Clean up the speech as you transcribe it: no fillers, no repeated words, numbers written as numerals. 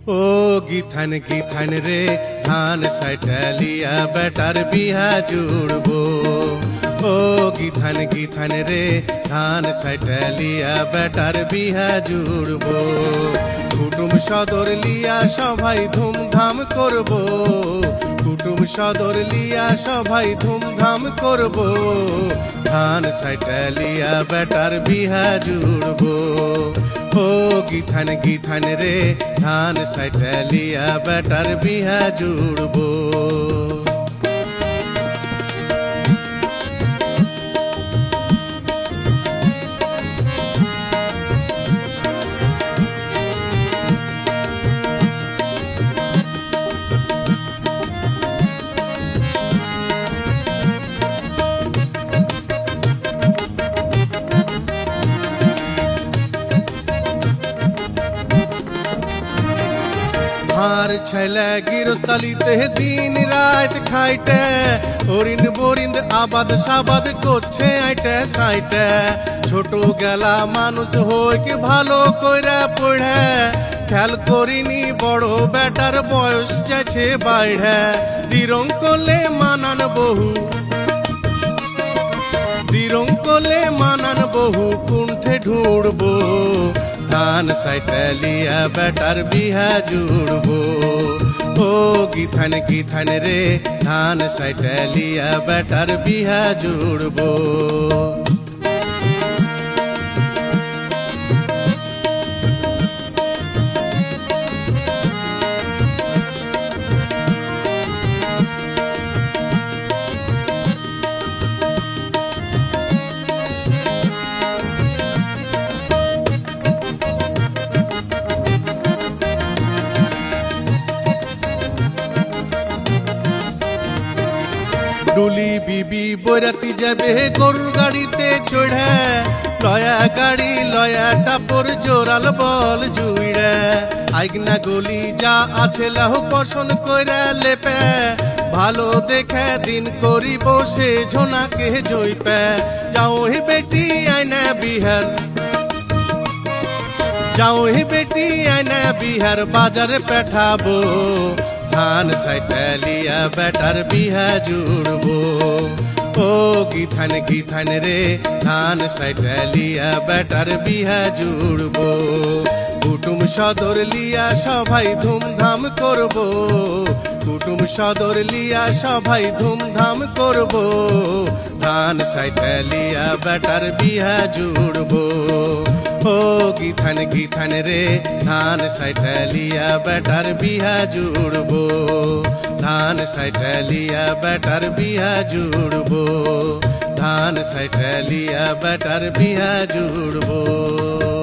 ও গিথান গিথান রে ধান সাইটালিয়া বেটার বিহা জুড়বো। ও গিথান গিথান রে ধান সাইটালিয়া বেটার বিহা জুড়বো। কুটুম সদর লিয়া সবাই ধুমধাম করবো। কুটুম সদর লিয়া সবাই ধুমধাম করবো। ধান সাইটালিয়া বেটার বিহা জুড়বো। ও গিথান গিথান রে ধান সাইটালিয়া বেটার বিহা জুড়বো। আর छैला গিরস্তালিতে দিন রাত খাইতে হরিণ বরিন্দ আবাদ সাবাদ করছে আইটে সাইটে। ছোট গেলা মানুষ হইকে ভালো কইরা পড়ে খেয়াল করিনি বড় বেটার বয়স যাচ্ছে বাইরে। দিরঙ্কলে মানান বহু দিরঙ্কলে মানান বহু কুণ্ঠে ঢুড়বো। ধান সাইটালিয়া বেটার বিহা জুড়বো। ও গিথান গিথান রে ধান সাইটালিয়া বেটার বিহা জুড়বো। ডুলি বিবি বৈরাতি যাবে গরুর গাড়িতে চড়ে। লয়া গাড়ি লয়া টাপর জোরাল বল জুইড়ে। আইগনা গলি যা আছে লাহ পছন্দ কইরা লেপে। ভালো দেখে দিন করি বসে ঝোনাকে জইপে। যাও হে বেটি আইনা বিহার যাও হে বেটি আইনা বিহার বাজারে পেঠাবো। ধান সাইটালিয়া বেটার বিহা জুড়বো। ও গিথান গিথান রে ধান সাইটালিয়া বেটার বিহা জুড়বো। কুটুম সদর লিয়া সবাই ধুমধাম করবো। কুটুম সদর লিয়া সবাই ধুমধাম করবো। ধান সাইটালিয়া বেটার বিহা জুড়বো। ও গিথান গিথান রে ধান সাইটালিয়া বেটার বিহা জুড়বো। ধান সাইটালিয়া বেটার বিহা জুড়বো। ধান সাইটালিয়া বেটার বিহা জুড়বো।